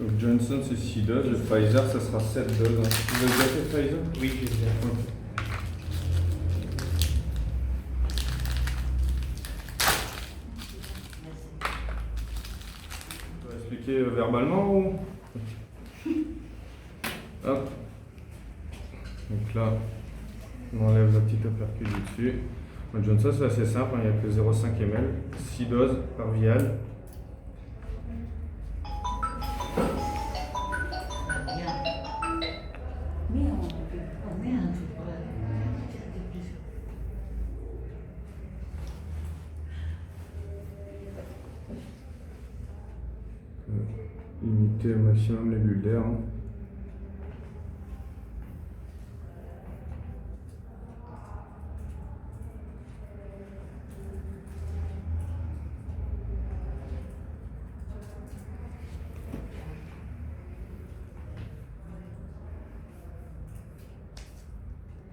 Donc Johnson c'est 6 doses, le Pfizer ça sera 7 doses. Vous avez déjà fait Pfizer? Oui, j'ai déjà. Ok. On va expliquer verbalement ou? Hop. Donc là, on enlève la petite opercule du dessus. Le Johnson c'est assez simple, il n'y a que 0,5 ml, 6 doses par vial. Limiter au maximum les bulles d'air. Hein.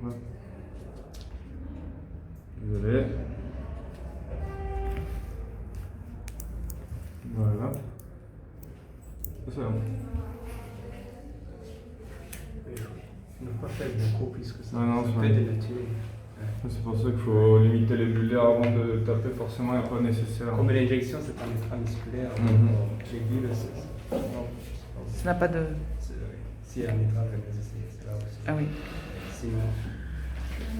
Ouais. Désolé. Voilà. C'est bon. On n'a pas fait beaucoup plus que ça. Ah non, ça c'est fait vrai. de la tuer. C'est pour ça qu'il faut limiter les bulles d'air avant de taper, forcément, il n'y a pas nécessaire. Comme l'injection, c'est un intramusculaire. Les bulles, c'est. Ça n'a pas de... Si il y a un intra, c'est là aussi. Ah oui. Sinon,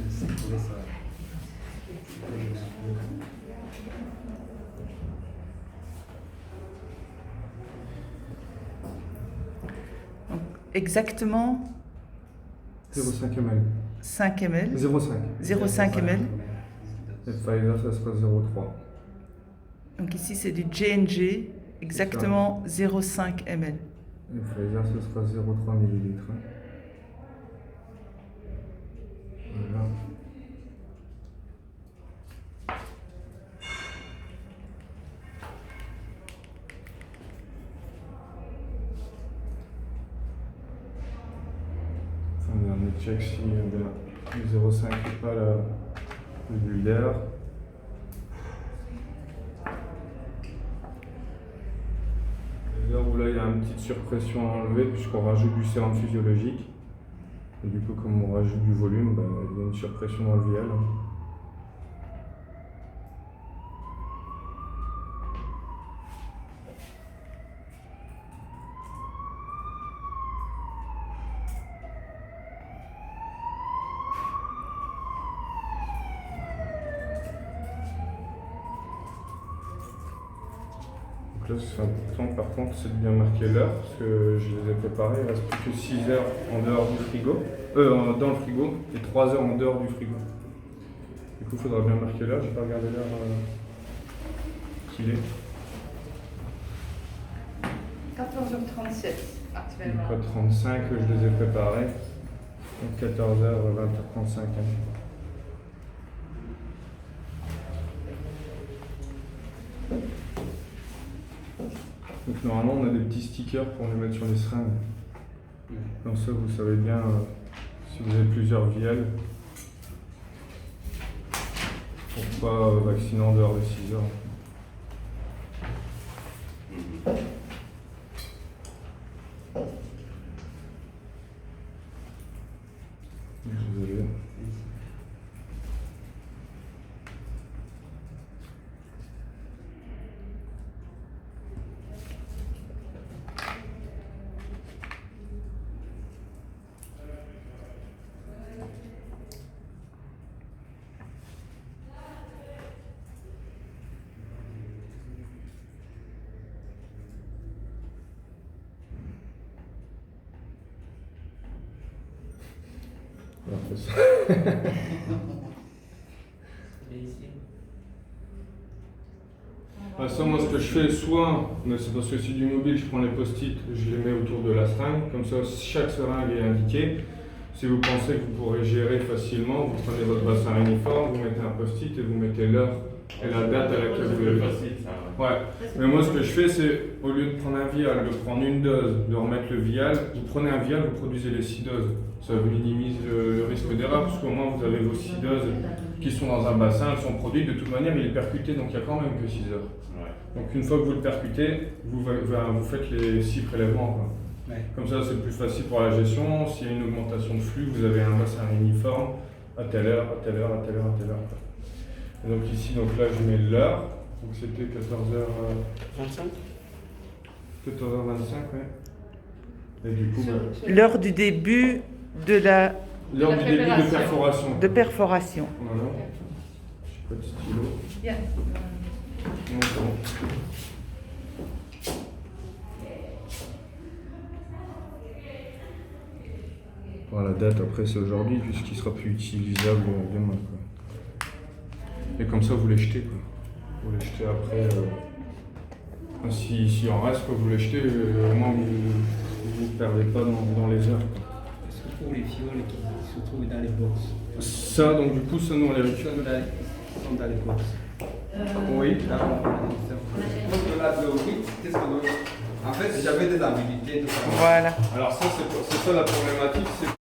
c'est pour ça. Donc, exactement 0,5 ml. 5 ml. 0,5. 0,5 ml. Et Pfizer, ça sera 0,3. Donc ici, c'est du J&J, exactement 0,5 ml. Et Pfizer, ce sera 0,3 ml. Voilà. Un dernier check si le 0,5 n'est pas le bulle d'air. Là où là il y a une petite surpression à enlever puisqu'on rajoute du sérum physiologique. Et du coup comme on rajoute du volume, bah, il y a une surpression dans le vial. Donc là, c'est important par contre, c'est de bien marquer l'heure parce que je les ai préparés. Il ne reste plus que 6 heures en dehors du frigo, dans le frigo et 3 heures en dehors du frigo. Du coup, il faudra bien marquer l'heure. Je n'ai pas regardé l'heure qu'il est. 14h37 actuellement. Donc, 35, je les ai préparés. Donc 14h, 20h35. Donc normalement on a des petits stickers pour les mettre sur les seringues. Comme ça vous savez bien si vous avez plusieurs viales. Pour pas vacciner en dehors de 6 heures. Désolé. Ça, moi, ce que je fais, soit, mais c'est parce que c'est du mobile, je prends les post-it, je les mets autour de la seringue, comme ça, chaque seringue est indiquée. Si vous pensez que vous pourrez gérer facilement, vous prenez votre bassin uniforme, vous mettez un post-it et vous mettez l'heure et la date à laquelle vous voulez. Ouais. Mais moi, ce que je fais, c'est au lieu de prendre un vial, de prendre une dose, de remettre le vial, vous prenez un vial, vous produisez les 6 doses. Ça minimise le risque d'erreur, parce qu'au moins vous avez vos 6 doses qui sont dans un bassin, elles sont produites. De toute manière, il est percuté, donc il n'y a quand même que 6 heures. Ouais. Donc une fois que vous le percutez, vous faites les 6 prélèvements, quoi. Ouais. Comme ça, c'est plus facile pour la gestion. S'il y a une augmentation de flux, vous avez un bassin uniforme à telle heure, à telle heure, à telle heure, à telle heure. Et donc ici, donc là, je mets l'heure. Donc c'était 14h25. 14h25, ouais. Et du coup, L'heure du début de la l'heure du début de perforation. perforation. Voilà. Je pas de stylo. Yeah. Non, c'est bon. Bon, la date après c'est aujourd'hui puisqu'il sera plus utilisable demain, quoi. Et comme ça vous les jetez, quoi. Vous les jetez après. Si en reste, quoi, vous les jetez, au moins vous ne perdez pas dans les heures, quoi. Est-ce que pour les fioles qui se trouvent dans les box, Ça, donc du coup, ça nous on les récupère. ils sont dans les box. Oui. Là, qu'est-ce qu'on doit... En fait, j'avais des habilités. Voilà. Alors ça, c'est ça la problématique, c'est